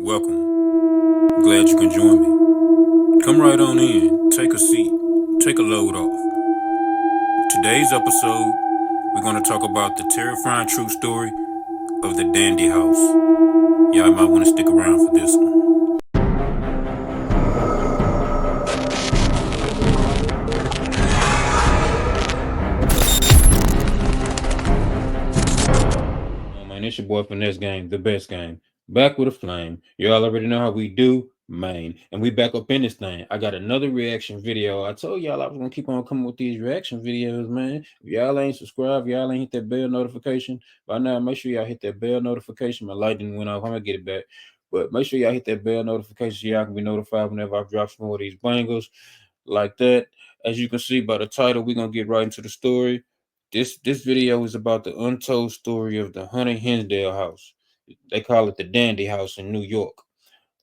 Welcome. Glad you can join me. Come right on in, take a seat, take a load off. Today's episode, we're going to talk about the terrifying true story of the Dandy House. Y'all might want to stick around for this one. Oh man, it's your boy Finesse Game, the best game. Back with a flame. Y'all already know how we do, man. And we back up in this thing. I got another reaction video. I told y'all I was gonna keep on coming with these reaction videos, man. If y'all ain't subscribed, y'all ain't hit that bell notification by now, make sure y'all hit that bell notification. My light didn't went off. I'm gonna get it back. But make sure y'all hit that bell notification so y'all can be notified whenever I drop some more of these bangers like that. As you can see by the title, we're gonna get right into the story. This video is about the untold story of the Hunter Hinsdale house. They call it the Dandy House in New York.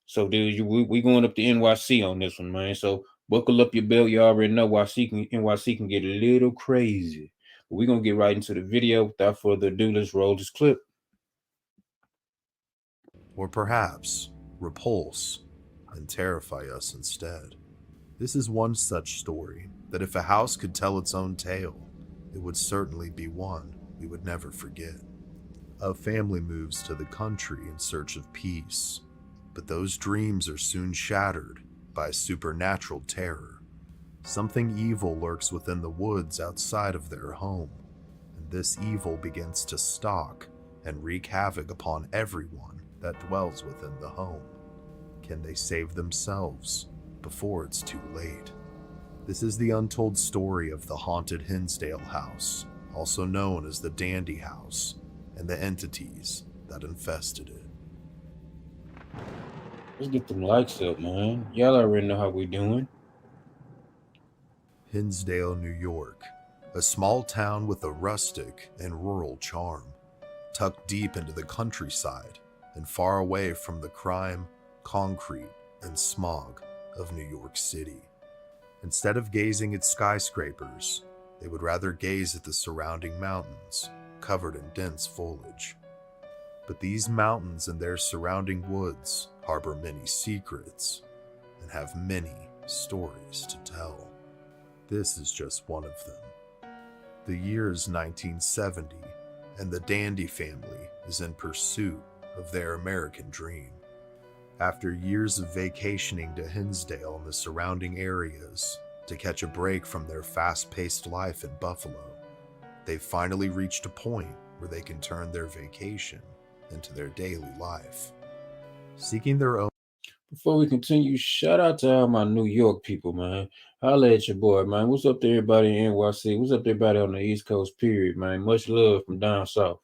So dude, we going up to NYC on this one, man. So buckle up your belt. You already know NYC can get a little crazy. But we're gonna get right into the video. Without further ado, let's roll this clip. Or perhaps repulse and terrify us instead. This is one such story that if a house could tell its own tale, it would certainly be one we would never forget. A family moves to the country in search of peace, but those dreams are soon shattered by supernatural terror. Something evil lurks within the woods outside of their home, and this evil begins to stalk and wreak havoc upon everyone that dwells within the home. Can they save themselves before it's too late? This is the untold story of the haunted Hinsdale house, also known as the Dandy House, and the entities that infested it. Let's get them likes up, man. Y'all already know how we doing. Hinsdale, New York, a small town with a rustic and rural charm, tucked deep into the countryside and far away from the crime, concrete, and smog of New York City. Instead of gazing at skyscrapers, they would rather gaze at the surrounding mountains, covered in dense foliage. But these mountains and their surrounding woods harbor many secrets and have many stories to tell. This is just one of them. The year is 1970, and the Dandy family is in pursuit of their American dream. After years of vacationing to Hinsdale and the surrounding areas to catch a break from their fast-paced life in Buffalo, they've finally reached a point where they can turn their vacation into their daily life. Seeking their own. Before we continue, shout out to all my New York people, man. Holla at your boy, man. What's up to everybody in NYC? What's up to everybody on the East Coast, period, man? Much love from down south.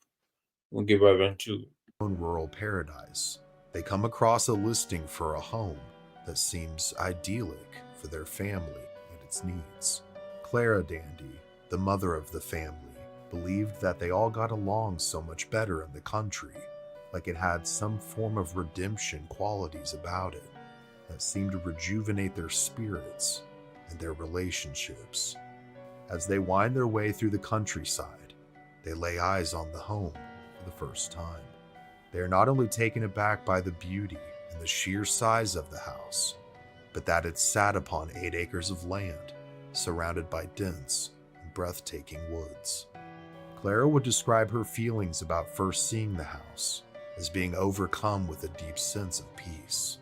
We'll get right into it. Rural paradise, they come across a listing for a home that seems idyllic for their family and its needs. Clara Dandy, the mother of the family, believed that they all got along so much better in the country, like it had some form of redemption qualities about it that seemed to rejuvenate their spirits and their relationships. As they wind their way through the countryside, they lay eyes on the home for the first time. They are not only taken aback by the beauty and the sheer size of the house, but that it sat upon 8 acres of land, surrounded by dense and breathtaking woods. Clara would describe her feelings about first seeing the house as being overcome with a deep sense of peace.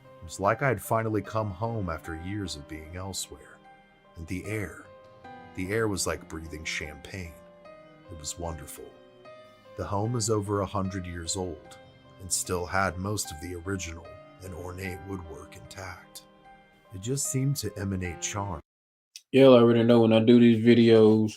It was like I had finally come home after years of being elsewhere. And the air was like breathing champagne. It was wonderful. The home is over 100 years old and still had most of the original and ornate woodwork intact. It just seemed to emanate charm. Y'all already know when I do these videos,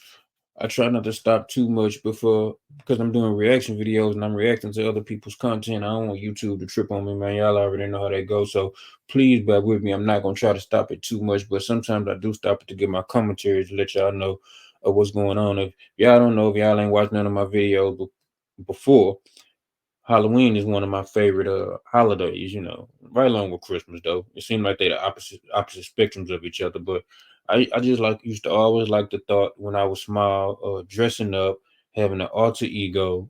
I try not to stop too much because I'm doing reaction videos and I'm reacting to other people's content. I don't want YouTube to trip on me, man. Y'all already know how that goes. So please bear with me. I'm not gonna try to stop it too much, but sometimes I do stop it to get my commentary to let y'all know what's going on. If y'all don't know, if y'all ain't watched none of my videos before, Halloween is one of my favorite holidays, right along with Christmas though. It seems like they're the opposite spectrums of each other, but I just used to always like the thought when I was small, dressing up, having an alter ego,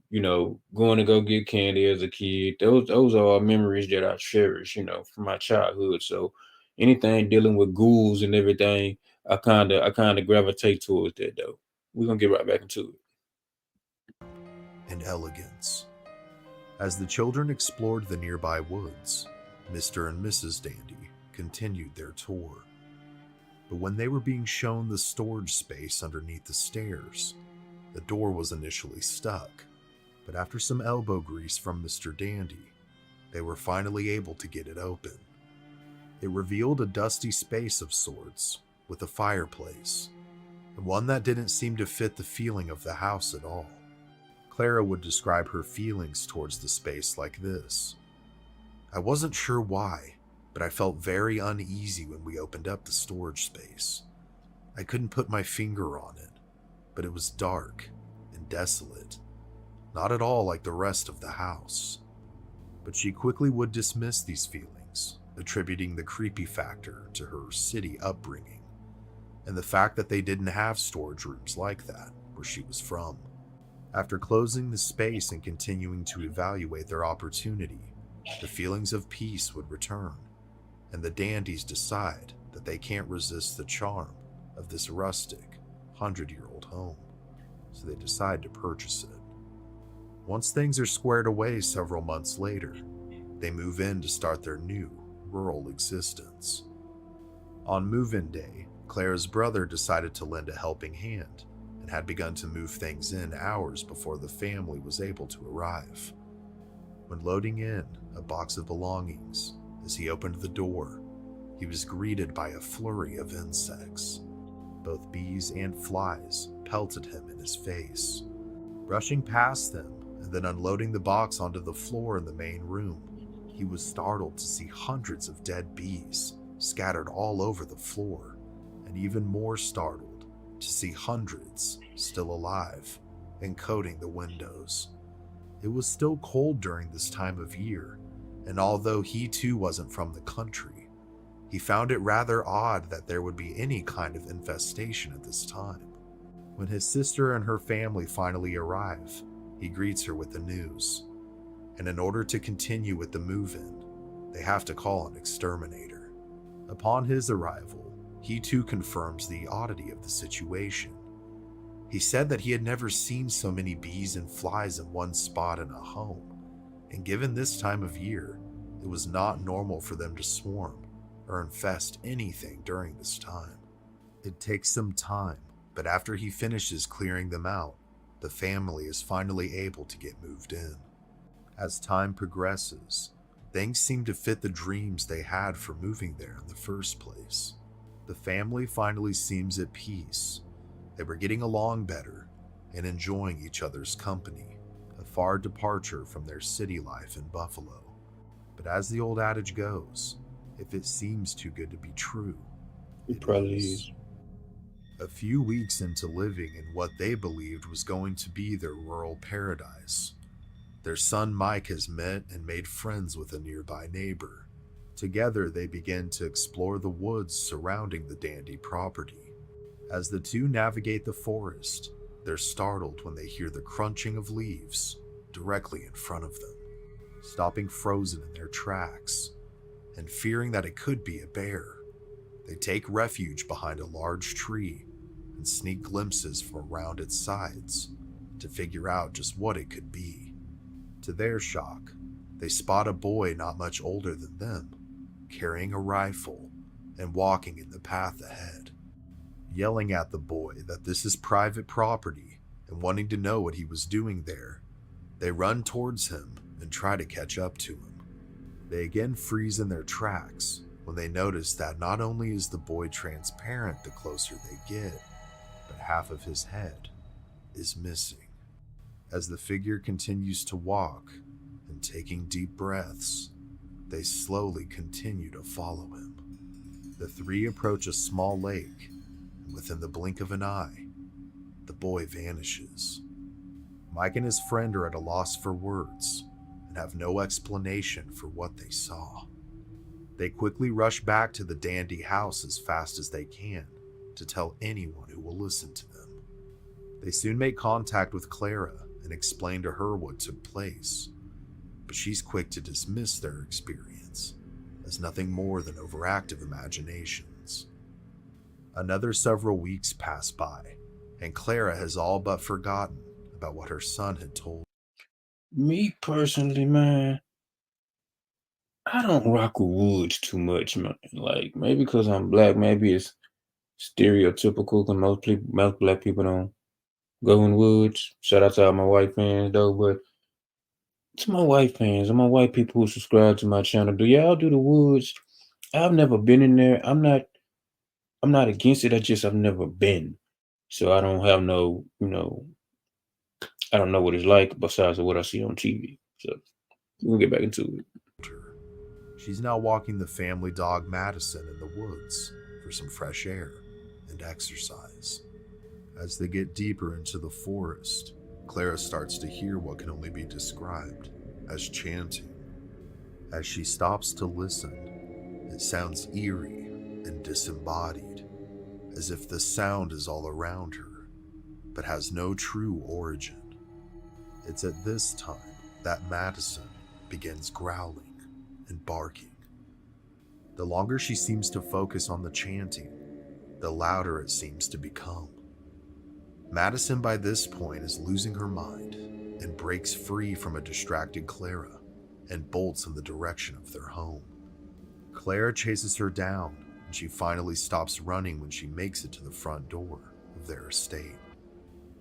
going to go get candy as a kid. Those are all memories that I cherish, from my childhood. So anything dealing with ghouls and everything, I kinda gravitate towards that though. We're gonna get right back into it. and elegance. As the children explored the nearby woods, Mr. and Mrs. Dandy continued their tour. But when they were being shown the storage space underneath the stairs, the door was initially stuck. But after some elbow grease from Mr. Dandy, they were finally able to get it open. It revealed a dusty space of sorts, with a fireplace, and one that didn't seem to fit the feeling of the house at all. Clara would describe her feelings towards the space like this. I wasn't sure why, but I felt very uneasy when we opened up the storage space. I couldn't put my finger on it, but it was dark and desolate, not at all like the rest of the house. But she quickly would dismiss these feelings, attributing the creepy factor to her city upbringing, and the fact that they didn't have storage rooms like that where she was from. After closing the space and continuing to evaluate their opportunity, the feelings of peace would return, and the Dandies decide that they can't resist the charm of this rustic, 100-year-old home, so they decide to purchase it. Once things are squared away several months later, they move in to start their new, rural existence. On move-in day, Clara's brother decided to lend a helping hand and had begun to move things in hours before the family was able to arrive. When loading in a box of belongings, as he opened the door, he was greeted by a flurry of insects. Both bees and flies pelted him in his face. Brushing past them and then unloading the box onto the floor in the main room, he was startled to see hundreds of dead bees scattered all over the floor, and even more startled to see hundreds still alive and coating the windows. It was still cold during this time of year, and although he too wasn't from the country, he found it rather odd that there would be any kind of infestation at this time. When his sister and her family finally arrive, he greets her with the news, and in order to continue with the move-in, they have to call an exterminator. Upon his arrival, he too confirms the oddity of the situation. He said that he had never seen so many bees and flies in one spot in a home, and given this time of year, it was not normal for them to swarm or infest anything during this time. It takes some time, but after he finishes clearing them out, the family is finally able to get moved in. As time progresses, things seem to fit the dreams they had for moving there in the first place. The family finally seems at peace. They were getting along better and enjoying each other's company, a far departure from their city life in Buffalo. But as the old adage goes, if it seems too good to be true, It probably is. A few weeks into living in what they believed was going to be their rural paradise, their son Mike has met and made friends with a nearby neighbor. Together, they begin to explore the woods surrounding the Dandy property. As the two navigate the forest, they're startled when they hear the crunching of leaves directly in front of them, stopping frozen in their tracks, and fearing that it could be a bear. They take refuge behind a large tree and sneak glimpses from around its sides to figure out just what it could be. To their shock, they spot a boy not much older than them, carrying a rifle and walking in the path ahead. Yelling at the boy that this is private property and wanting to know what he was doing there, they run towards him and try to catch up to him. They again freeze in their tracks when they notice that not only is the boy transparent the closer they get, but half of his head is missing. As the figure continues to walk and taking deep breaths, they slowly continue to follow him. The three approach a small lake, and within the blink of an eye, the boy vanishes. Mike and his friend are at a loss for words and have no explanation for what they saw. They quickly rush back to the Dandy house as fast as they can to tell anyone who will listen to them. They soon make contact with Clara and explain to her what took place, but she's quick to dismiss their experience as nothing more than overactive imaginations. Another several weeks pass by, and Clara has all but forgotten about what her son had told. Me personally, man, I don't rock with woods too much, man. Like maybe because I'm black, maybe it's stereotypical because most black people don't go in woods. Shout out to all my white fans though, but to my white fans and my white people who subscribe to my channel, do y'all do the woods? I've never been in there. I'm not against it. I've never been. So I don't have no, I don't know what it's like besides what I see on TV. So we'll get back into it. Her. She's now walking the family dog Madison in the woods for some fresh air and exercise. As they get deeper into the forest, Clara starts to hear what can only be described as chanting. As she stops to listen, it sounds eerie and disembodied, as if the sound is all around her, but has no true origin. It's at this time that Madison begins growling and barking. The longer she seems to focus on the chanting, the louder it seems to become. Madison by this point is losing her mind and breaks free from a distracted Clara and bolts in the direction of their home. Clara chases her down, and she finally stops running when she makes it to the front door of their estate.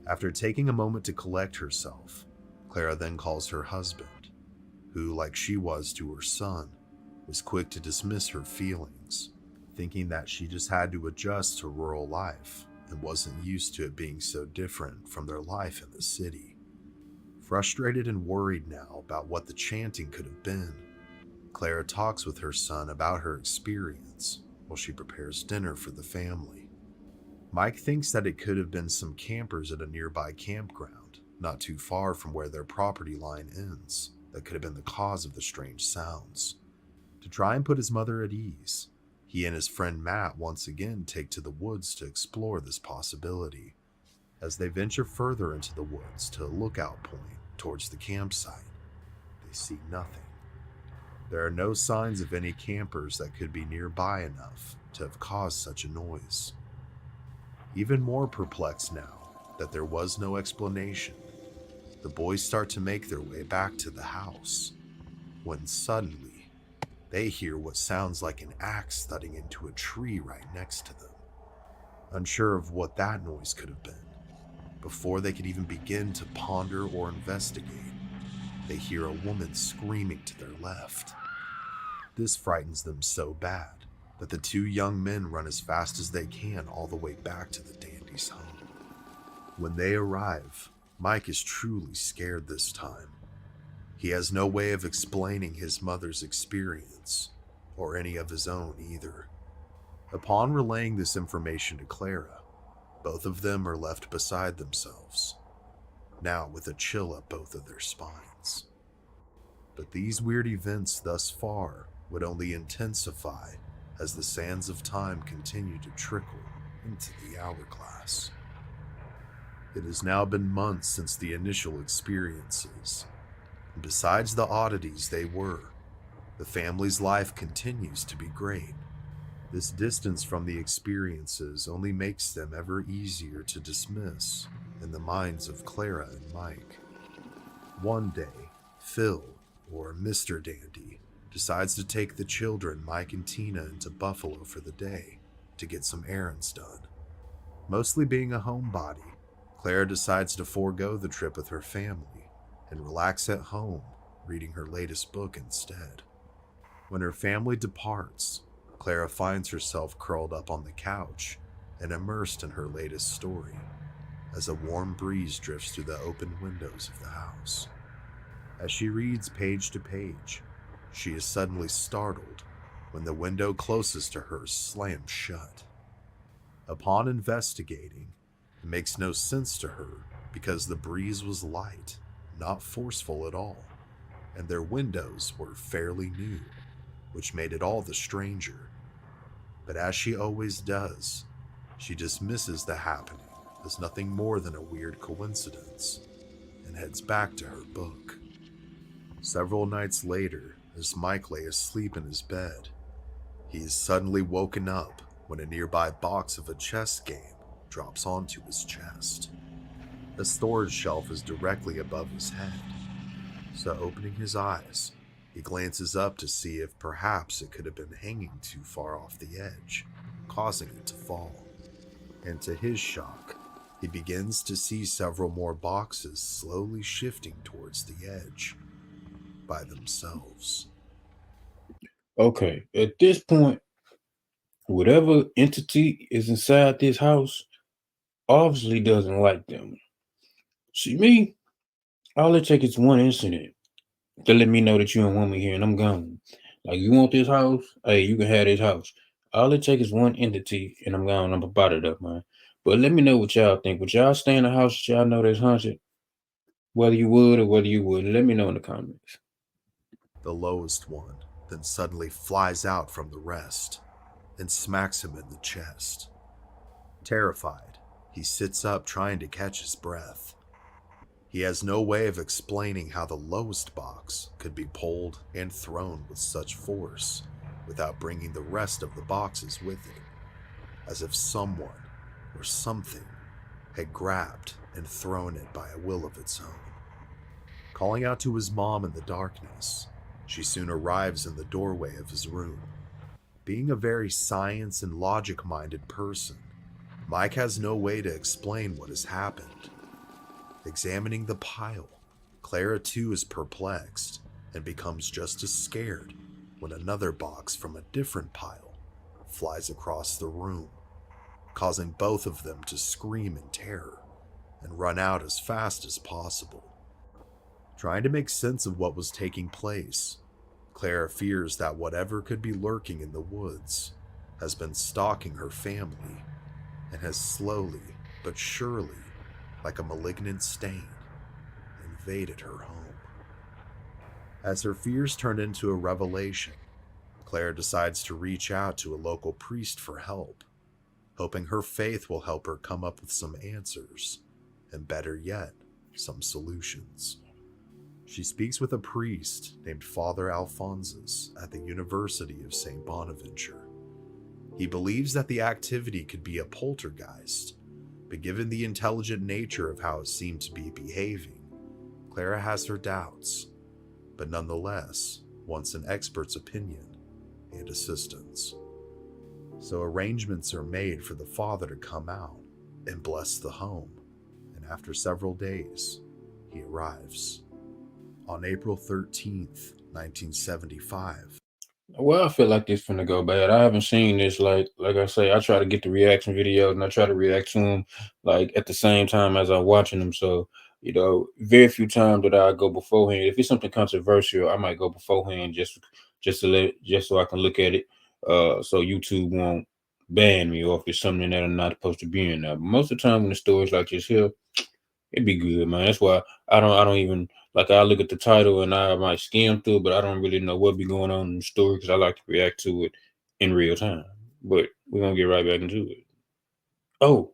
After taking a moment to collect herself, Clara then calls her husband, who, like she was to her son, was quick to dismiss her feelings, thinking that she just had to adjust to rural life and wasn't used to it being so different from their life in the city. Frustrated and worried now about what the chanting could have been, Clara talks with her son about her experience while she prepares dinner for the family. Mike thinks that it could have been some campers at a nearby campground, not too far from where their property line ends, that could have been the cause of the strange sounds. To try and put his mother at ease, he and his friend Matt once again take to the woods to explore this possibility. As they venture further into the woods to a lookout point towards the campsite, they see nothing. There are no signs of any campers that could be nearby enough to have caused such a noise. Even more perplexed now that there was no explanation, the boys start to make their way back to the house, when suddenly they hear what sounds like an axe thudding into a tree right next to them. Unsure of what that noise could have been, before they could even begin to ponder or investigate, they hear a woman screaming to their left. This frightens them so bad that the two young men run as fast as they can all the way back to the dandy's home. When they arrive, Mike is truly scared this time. He has no way of explaining his mother's experience, or any of his own either. Upon relaying this information to Clara, both of them are left beside themselves, now with a chill up both of their spines. But these weird events thus far would only intensify as the sands of time continue to trickle into the hourglass. It has now been months since the initial experiences, and besides the oddities they were, the family's life continues to be great. This distance from the experiences only makes them ever easier to dismiss in the minds of Clara and Mike. One day, Phil, or Mr. Dandy, decides to take the children, Mike and Tina, into Buffalo for the day to get some errands done. Mostly being a homebody, Clara decides to forego the trip with her family and relax at home, reading her latest book instead. When her family departs, Clara finds herself curled up on the couch and immersed in her latest story, as a warm breeze drifts through the open windows of the house. As she reads page to page, she is suddenly startled when the window closest to her slams shut. Upon investigating, it makes no sense to her because the breeze was light, not forceful at all, and their windows were fairly new, which made it all the stranger. But as she always does, she dismisses the happening as nothing more than a weird coincidence and heads back to her book. Several nights later, as Mike lay asleep in his bed, he is suddenly woken up when a nearby box of a chess game drops onto his chest. The storage shelf is directly above his head, so opening his eyes, he glances up to see if perhaps it could have been hanging too far off the edge, causing it to fall. And to his shock, he begins to see several more boxes slowly shifting towards the edge by themselves. Okay, at this point, whatever entity is inside this house obviously doesn't like them. See me? All it takes is one incident to let me know that you don't want me here and I'm gone. Like, you want this house? Hey, you can have this house. All it takes is one entity and I'm gone. I'm about it up, man. But let me know what y'all think. Would y'all stay in the house that y'all know that's haunted? Whether you would or whether you wouldn't. Let me know in the comments. The lowest one then suddenly flies out from the rest and smacks him in the chest. Terrified, he sits up trying to catch his breath. He has no way of explaining how the lowest box could be pulled and thrown with such force without bringing the rest of the boxes with it, as if someone or something had grabbed and thrown it by a will of its own. Calling out to his mom in the darkness, she soon arrives in the doorway of his room. Being a very science and logic-minded person, Mike has no way to explain what has happened. Examining the pile, Clara too is perplexed and becomes just as scared when another box from a different pile flies across the room, causing both of them to scream in terror and run out as fast as possible. Trying to make sense of what was taking place, Clara fears that whatever could be lurking in the woods has been stalking her family and has slowly but surely, like a malignant stain, invaded her home. As her fears turn into a revelation, Claire decides to reach out to a local priest for help, hoping her faith will help her come up with some answers, and better yet, some solutions. She speaks with a priest named Father Alphonsus at the University of St. Bonaventure. He believes that the activity could be a poltergeist, but given the intelligent nature of how it seemed to be behaving, Clara has her doubts, but nonetheless wants an expert's opinion and assistance. So arrangements are made for the father to come out and bless the home, and after several days, he arrives. On April 13th, 1975. Well, I feel like this finna go bad. I haven't seen this. Like I say, I try to get the reaction videos and I try to react to them like at the same time as I'm watching them. So very few times that I go beforehand. If it's something controversial, I might go beforehand just so I can look at it. So YouTube won't ban me, or if it's something that I'm not supposed to be in there. But most of the time when the stories like this here, it'd be good, man. That's why I don't even like, I look at the title and I might skim through, but I don't really know what be going on in the story because I like to react to it in real time. But we're gonna get right back into it. Oh,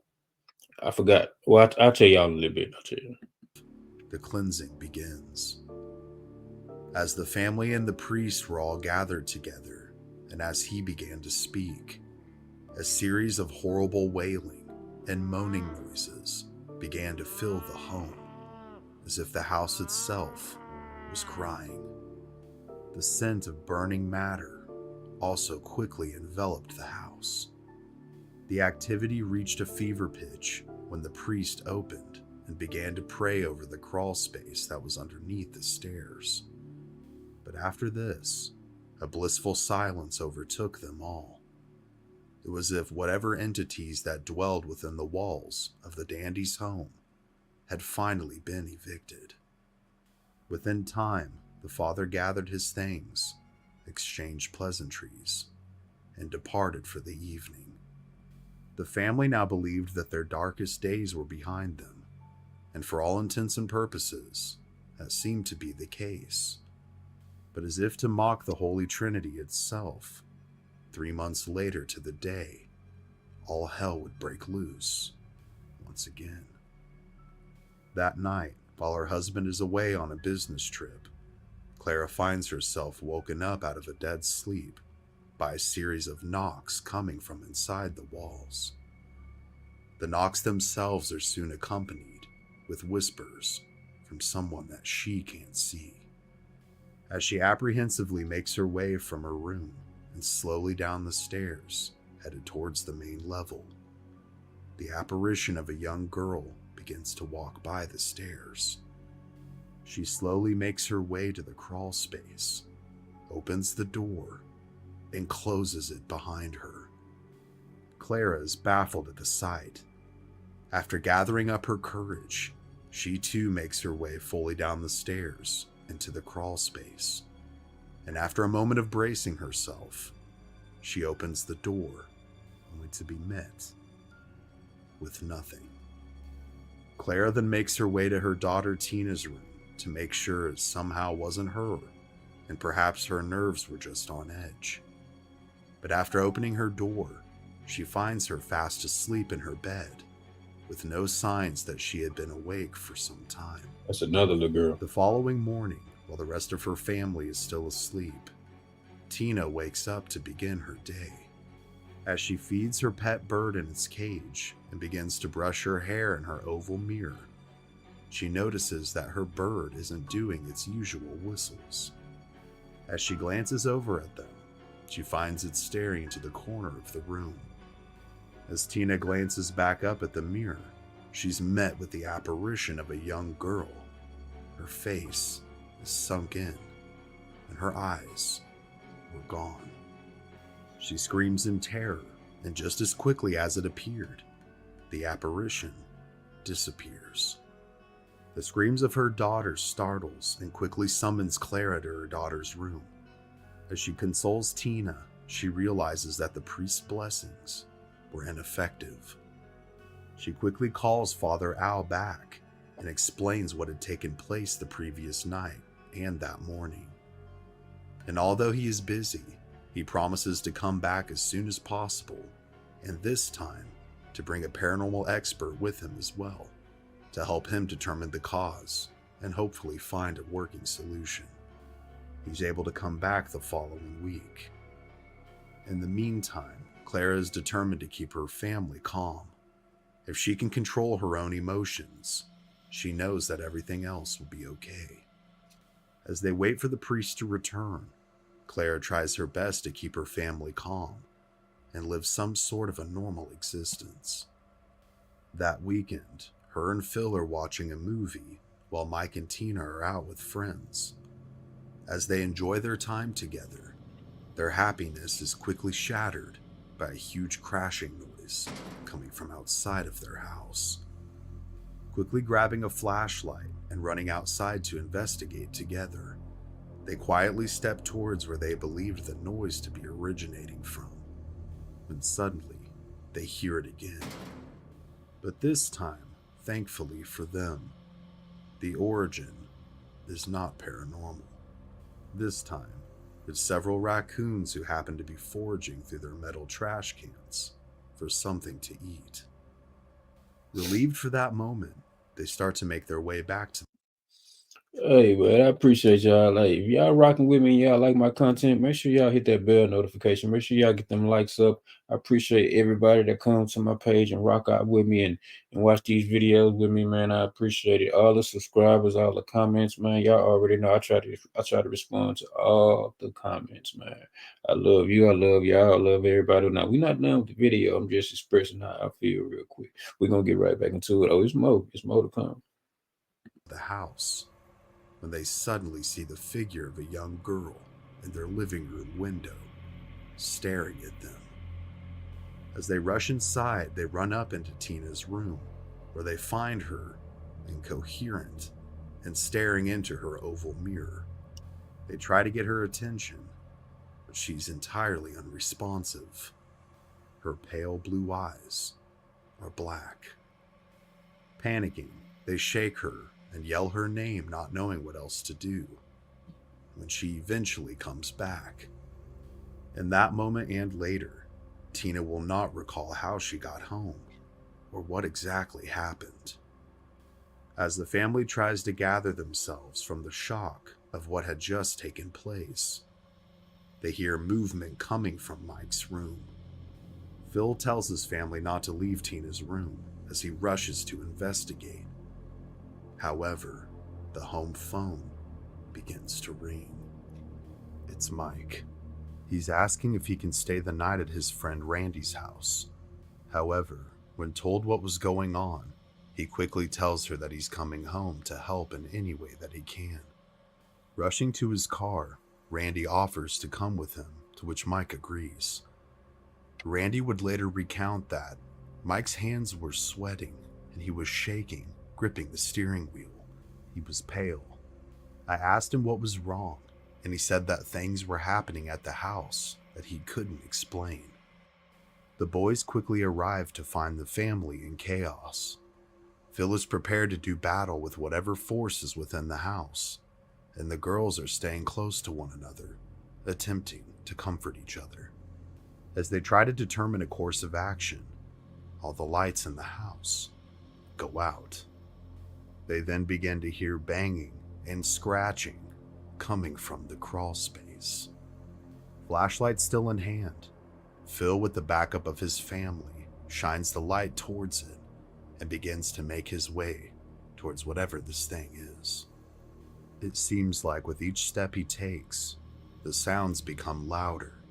I forgot. Well, I'll tell y'all a little bit. I'll tell you. The cleansing begins. As the family and the priest were all gathered together, and as he began to speak, a series of horrible wailing and moaning noises began to fill the home, as if the house itself was crying. The scent of burning matter also quickly enveloped the house. The activity reached a fever pitch when the priest opened and began to pray over the crawl space that was underneath the stairs. But after this, a blissful silence overtook them all. It was as if whatever entities that dwelled within the walls of the dandy's home had finally been evicted. Within time, the father gathered his things, exchanged pleasantries, and departed for the evening. The family now believed that their darkest days were behind them, and for all intents and purposes, that seemed to be the case. But as if to mock the Holy Trinity itself, 3 months later to the day, all hell would break loose once once again. That night, while her husband is away on a business trip, Clara finds herself woken up out of a dead sleep by a series of knocks coming from inside the walls. The knocks themselves are soon accompanied with whispers from someone that she can't see. As she apprehensively makes her way from her room and slowly down the stairs, headed towards the main level, the apparition of a young girl begins to walk by the stairs. She slowly makes her way to the crawl space, opens the door, and closes it behind her. Clara is baffled at the sight. After gathering up her courage, she too makes her way fully down the stairs into the crawl space. And after a moment of bracing herself, she opens the door, only to be met with nothing. Clara then makes her way to her daughter Tina's room to make sure it somehow wasn't her, and perhaps her nerves were just on edge. But after opening her door, she finds her fast asleep in her bed, with no signs that she had been awake for some time. That's another little girl. The following morning, while the rest of her family is still asleep, Tina wakes up to begin her day. As she feeds her pet bird in its cage and begins to brush her hair in her oval mirror, she notices that her bird isn't doing its usual whistles. As she glances over at them, she finds it staring into the corner of the room. As Tina glances back up at the mirror, she's met with the apparition of a young girl. Her face is sunk in, and her eyes were gone. She screams in terror, and just as quickly as it appeared, the apparition disappears. The screams of her daughter startles and quickly summons Clara to her daughter's room. As she consoles Tina, she realizes that the priest's blessings were ineffective. She quickly calls Father Al back and explains what had taken place the previous night and that morning. And although he is busy, he promises to come back as soon as possible, and this time to bring a paranormal expert with him as well, to help him determine the cause and hopefully find a working solution. He's able to come back the following week. In the meantime, Clara is determined to keep her family calm. If she can control her own emotions, she knows that everything else will be okay. As they wait for the priest to return, Clara tries her best to keep her family calm and live some sort of a normal existence. That weekend, her and Phil are watching a movie while Mike and Tina are out with friends. As they enjoy their time together, their happiness is quickly shattered by a huge crashing noise coming from outside of their house. Quickly grabbing a flashlight and running outside to investigate together, they quietly step towards where they believed the noise to be originating from, when suddenly they hear it again. But this time, thankfully for them, the origin is not paranormal. This time, it's several raccoons who happen to be foraging through their metal trash cans for something to eat. Relieved for that moment, they start to make their way back to Hey, man, I appreciate y'all. Like, if y'all rocking with me and y'all like my content, make sure y'all hit that bell notification. Make sure y'all get them likes up. I appreciate everybody that comes to my page and rock out with me and watch these videos with me, man. I appreciate it. All the subscribers, all the comments, man. Y'all already know I try to respond to all the comments, man. I love you. I love y'all. I love everybody. Now, we're not done with the video. I'm just expressing how I feel real quick. We're gonna get right back into it. Oh, it's more. It's more to come. the house when they suddenly see the figure of a young girl in their living room window, staring at them. As they rush inside, they run up into Tina's room, where they find her incoherent and staring into her oval mirror. They try to get her attention, but she's entirely unresponsive. Her pale blue eyes are black. Panicking, they shake her and yell her name, not knowing what else to do, when she eventually comes back. In that moment and later, Tina will not recall how she got home, or what exactly happened. As the family tries to gather themselves from the shock of what had just taken place, they hear movement coming from Mike's room. Phil tells his family not to leave Tina's room as he rushes to investigate. However, the home phone begins to ring. It's Mike. He's asking if he can stay the night at his friend Randy's house. However, when told what was going on, he quickly tells her that he's coming home to help in any way that he can. Rushing to his car, Randy offers to come with him, to which Mike agrees. Randy would later recount that Mike's hands were sweating and he was shaking, gripping the steering wheel. He was pale. I asked him what was wrong, and he said that things were happening at the house that he couldn't explain. The boys quickly arrived to find the family in chaos. Phil is prepared to do battle with whatever force is within the house, and the girls are staying close to one another, attempting to comfort each other. As they try to determine a course of action, all the lights in the house go out. They then begin to hear banging and scratching coming from the crawl space. Flashlight still in hand, Phil, with the backup of his family, shines the light towards it and begins to make his way towards whatever this thing is. It seems like with each step he takes, the sounds become louder,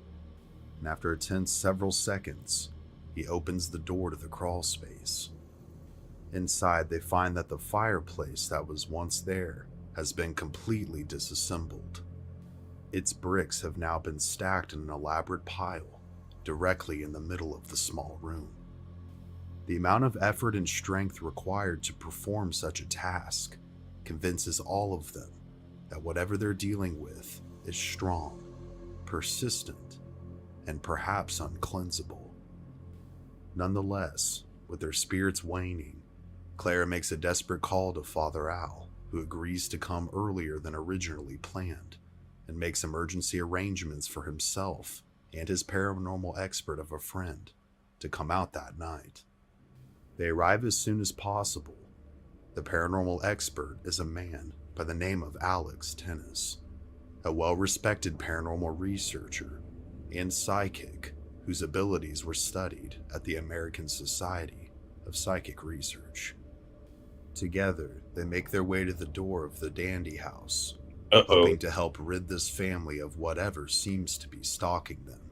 and after a tense several seconds, he opens the door to the crawl space. Inside, they find that the fireplace that was once there has been completely disassembled. Its bricks have now been stacked in an elaborate pile directly in the middle of the small room. The amount of effort and strength required to perform such a task convinces all of them that whatever they're dealing with is strong, persistent, and perhaps uncleansable. Nonetheless, with their spirits waning, Clara makes a desperate call to Father Al, who agrees to come earlier than originally planned and makes emergency arrangements for himself and his paranormal expert of a friend to come out that night. They arrive as soon as possible. The paranormal expert is a man by the name of Alex Tennis, a well-respected paranormal researcher and psychic whose abilities were studied at the American Society of Psychic Research. Together, they make their way to the door of the Dandy House, hoping to help rid this family of whatever seems to be stalking them.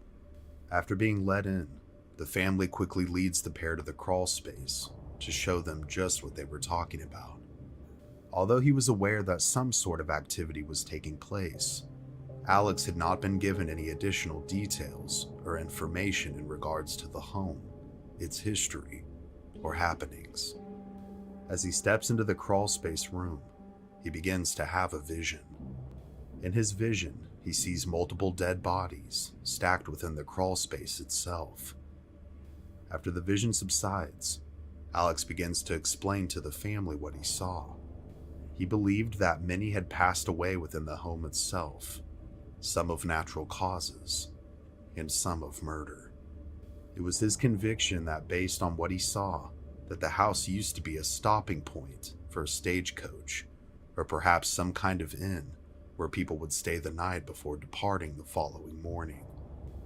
After being let in, the family quickly leads the pair to the crawl space to show them just what they were talking about. Although he was aware that some sort of activity was taking place, Alex had not been given any additional details or information in regards to the home, its history, or happenings. As he steps into the crawl space room, he begins to have a vision. In his vision, he sees multiple dead bodies stacked within the crawl space itself. After the vision subsides, Alex begins to explain to the family what he saw. He believed that many had passed away within the home itself, some of natural causes, and some of murder. It was his conviction that based on what he saw, that the house used to be a stopping point for a stagecoach, or perhaps some kind of inn where people would stay the night before departing the following morning.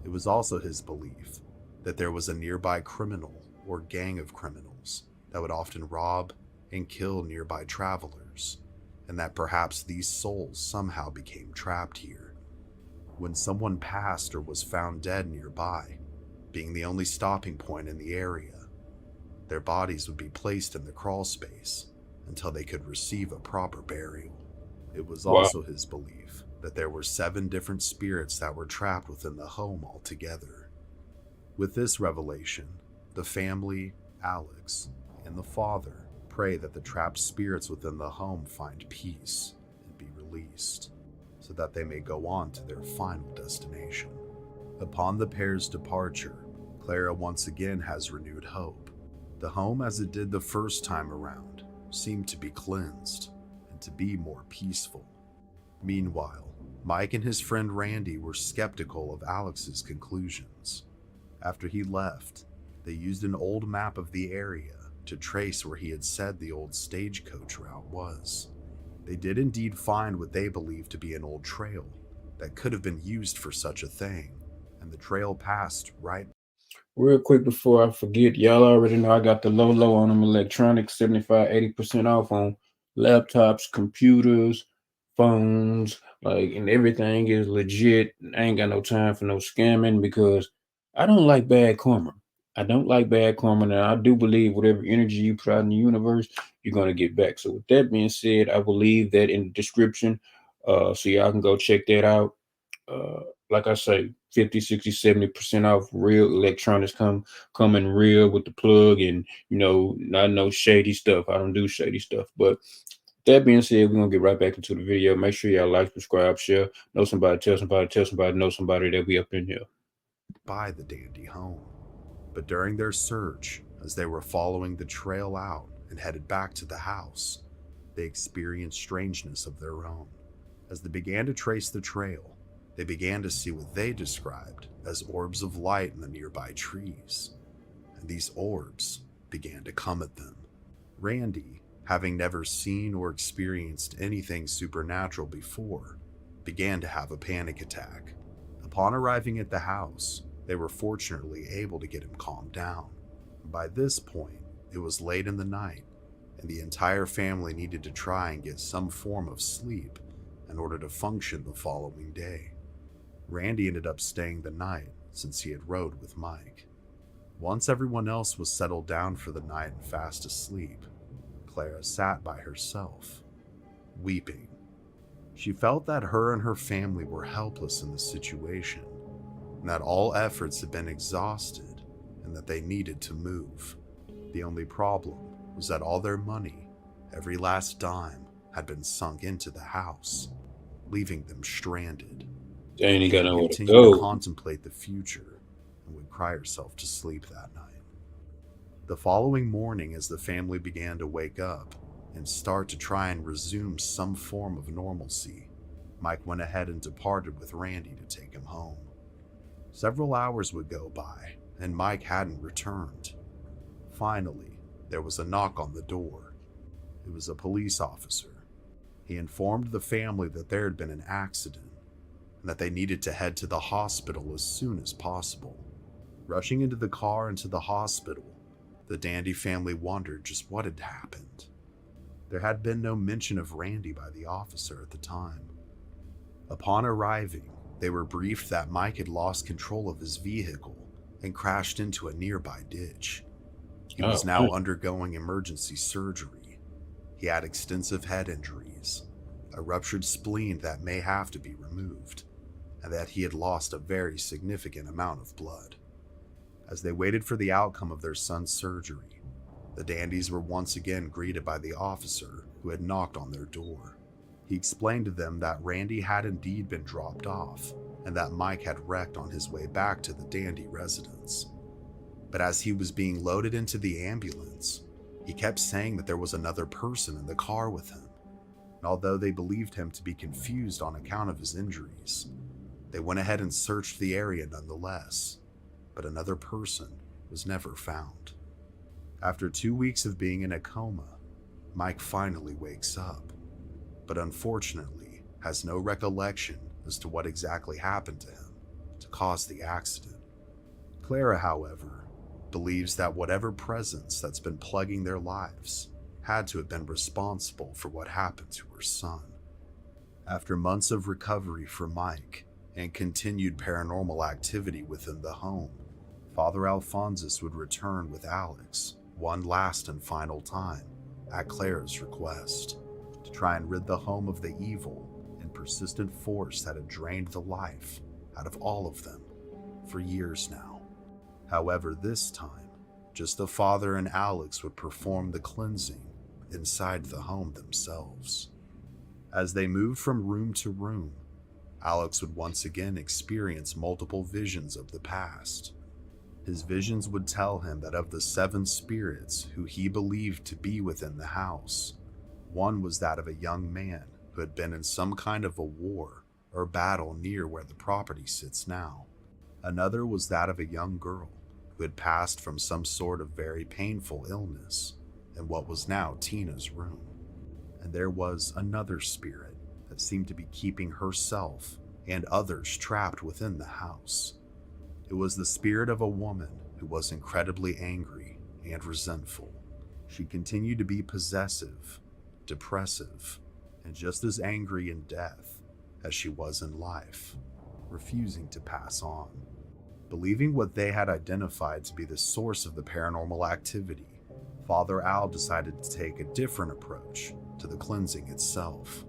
It was also his belief that there was a nearby criminal or gang of criminals that would often rob and kill nearby travelers, and that perhaps these souls somehow became trapped here. When someone passed or was found dead nearby, being the only stopping point in the area, their bodies would be placed in the crawl space until they could receive a proper burial. It was also his belief that there were 7 different spirits that were trapped within the home altogether. With this revelation, the family, Alex, and the father pray that the trapped spirits within the home find peace and be released, so that they may go on to their final destination. Upon the pair's departure, Clara once again has renewed hope. The home, as it did the first time around, seemed to be cleansed and to be more peaceful. Meanwhile, Mike and his friend Randy were skeptical of Alex's conclusions. After he left, they used an old map of the area to trace where he had said the old stagecoach route was. They did indeed find what they believed to be an old trail that could have been used for such a thing, and the trail passed right. Real quick before I forget, y'all already know I got the low on them electronics, 75, 80% off on laptops, computers, phones, like, and everything is legit. I ain't got no time for no scamming because I don't like bad karma. I don't like bad karma. Now, I do believe whatever energy you put out in the universe, you're going to get back. So, with that being said, I will leave that in the description so y'all can go check that out. uh like I say, 50, 60, 70% off real electronics. Come in real with the plug, and not no shady stuff. I don't do shady stuff. But that being said, we're gonna get right back into the video. Make sure y'all like, subscribe, share, know somebody, tell somebody, know somebody that we up in here. By the dandy home. But during their search, as they were following the trail out and headed back to the house, they experienced strangeness of their own. As they began to trace the trail, they began to see what they described as orbs of light in the nearby trees, and these orbs began to come at them. Randy, having never seen or experienced anything supernatural before, began to have a panic attack. Upon arriving at the house, they were fortunately able to get him calmed down. By this point, it was late in the night, and the entire family needed to try and get some form of sleep in order to function the following day. Randy ended up staying the night since he had rode with Mike. Once everyone else was settled down for the night and fast asleep, Clara sat by herself, weeping. She felt that her and her family were helpless in the situation, and that all efforts had been exhausted, and that they needed to move. The only problem was that all their money, every last dime, had been sunk into the house, leaving them stranded. They ain't She got would nowhere to continue to go. contemplate the future and would cry herself to sleep that night. The following morning, as the family began to wake up and start to try and resume some form of normalcy, Mike went ahead and departed with Randy to take him home. Several hours would go by, and Mike hadn't returned. Finally, there was a knock on the door. It was a police officer. He informed the family that there had been an accident and that they needed to head to the hospital as soon as possible. Rushing into the car and to the hospital, the Dandy family wondered just what had happened. There had been no mention of Randy by the officer at the time. Upon arriving, they were briefed that Mike had lost control of his vehicle and crashed into a nearby ditch. He was now undergoing emergency surgery. He had extensive head injuries, a ruptured spleen that may have to be removed, and that he had lost a very significant amount of blood. As they waited for the outcome of their son's surgery, the Dandies were once again greeted by the officer who had knocked on their door. He explained to them that Randy had indeed been dropped off, and that Mike had wrecked on his way back to the Dandy residence. But as he was being loaded into the ambulance, he kept saying that there was another person in the car with him. And although they believed him to be confused on account of his injuries, they went ahead and searched the area nonetheless, but another person was never found. After 2 weeks of being in a coma, Mike finally wakes up, but unfortunately has no recollection as to what exactly happened to him to cause the accident. Clara, however, believes that whatever presence that's been plaguing their lives had to have been responsible for what happened to her son. After months of recovery for Mike and continued paranormal activity within the home, Father Alphonsus would return with Alex one last and final time at Clara's request to try and rid the home of the evil and persistent force that had drained the life out of all of them for years now. However, this time, just the father and Alex would perform the cleansing inside the home themselves. As they moved from room to room, Alex would once again experience multiple visions of the past. His visions would tell him that of the 7 spirits who he believed to be within the house, one was that of a young man who had been in some kind of a war or battle near where the property sits now. Another was that of a young girl who had passed from some sort of very painful illness in what was now Tina's room. And there was another spirit that seemed to be keeping herself and others trapped within the house. It was the spirit of a woman who was incredibly angry and resentful. She continued to be possessive, depressive, and just as angry in death as she was in life, refusing to pass on. Believing what they had identified to be the source of the paranormal activity, Father Al decided to take a different approach to the cleansing itself.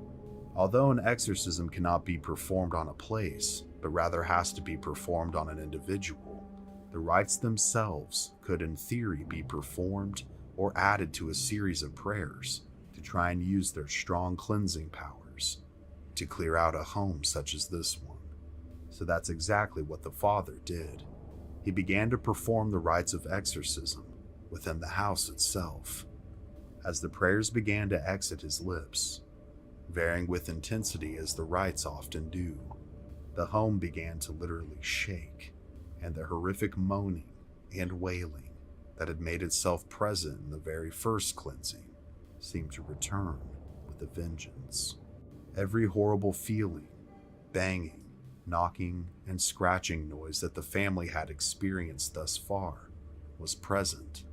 Although an exorcism cannot be performed on a place, but rather has to be performed on an individual, the rites themselves could in theory be performed or added to a series of prayers to try and use their strong cleansing powers to clear out a home such as this one. So that's exactly what the father did. He began to perform the rites of exorcism within the house itself. As the prayers began to exit his lips, varying with intensity as the rites often do, the home began to literally shake, and the horrific moaning and wailing that had made itself present in the very first cleansing seemed to return with a vengeance. Every horrible feeling, banging, knocking, and scratching noise that the family had experienced thus far was present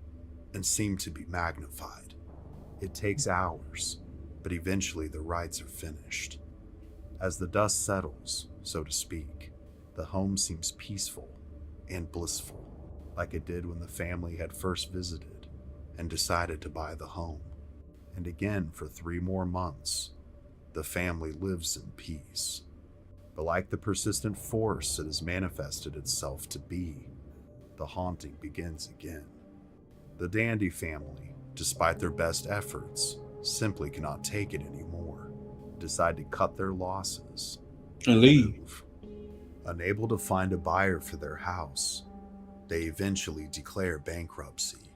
and seemed to be magnified. It takes hours, but eventually the rites are finished. As the dust settles, so to speak, the home seems peaceful and blissful, like it did when the family had first visited and decided to buy the home. And again, for 3 more months, the family lives in peace. But like the persistent force it has manifested itself to be, the haunting begins again. The Dandy family, despite their best efforts, simply cannot take it anymore, decide to cut their losses and leave. move. Unable to find a buyer for their house, they eventually declare bankruptcy.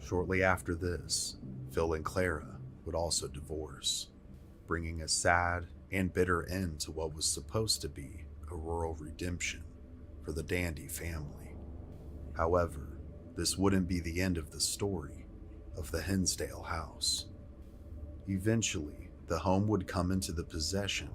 Shortly after this, Phil and Clara would also divorce, bringing a sad and bitter end to what was supposed to be a rural redemption for the Dandy family. However, this wouldn't be the end of the story of the Hinsdale house. Eventually, the home would come into the possession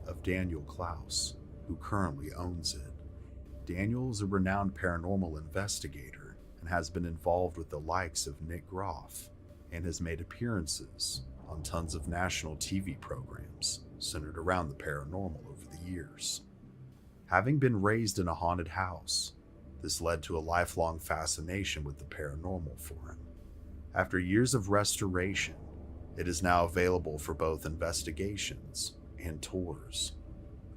of Daniel Klaus, who currently owns it. Daniel is a renowned paranormal investigator and has been involved with the likes of Nick Groff and has made appearances on tons of national TV programs centered around the paranormal over the years. Having been raised in a haunted house, this led to a lifelong fascination with the paranormal for him. After years of restoration, it is now available for both investigations and tours,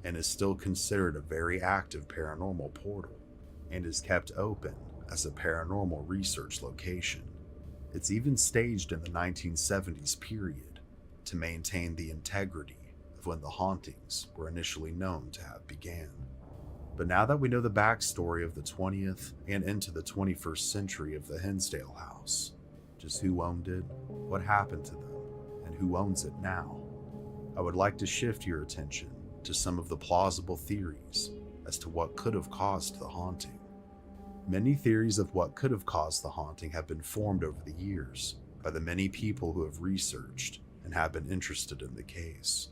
and is still considered a very active paranormal portal, and is kept open as a paranormal research location. It's even staged in the 1970s period to maintain the integrity of when the hauntings were initially known to have began. But now that we know the backstory of the 20th and into the 21st century of the Hinsdale house, just who owned it, what happened to them, and who owns it now, I would like to shift your attention to some of the plausible theories as to what could have caused the haunting. Many theories of what could have caused the haunting have been formed over the years by the many people who have researched and have been interested in the case.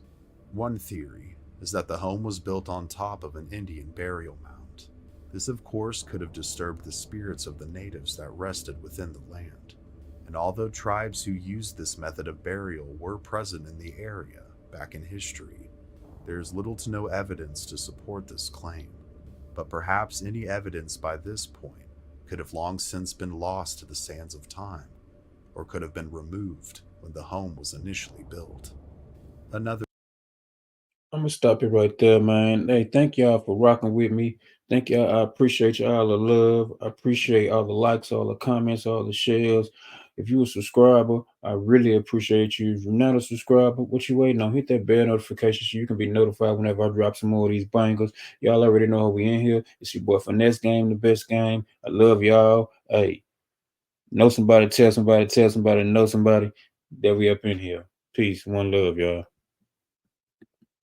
One theory is that the home was built on top of an Indian burial mound. This, of course, could have disturbed the spirits of the natives that rested within the land. And although tribes who used this method of burial were present in the area back in history, there is little to no evidence to support this claim. But perhaps any evidence by this point could have long since been lost to the sands of time, or could have been removed when the home was initially built. Another I'm gonna stop it right there, man. Hey, thank y'all for rocking with me. Thank y'all. I appreciate y'all the love. I appreciate all the likes, all the comments, all the shares. If you a subscriber, I really appreciate you. If you're not a subscriber, what you waiting on? Hit that bell notification so you can be notified whenever I drop some more of these bangers. Y'all already know how we in here. It's your boy Finesse Game, the best game. I love y'all. Hey, know somebody, tell somebody, know somebody that we up in here. Peace. One love, y'all.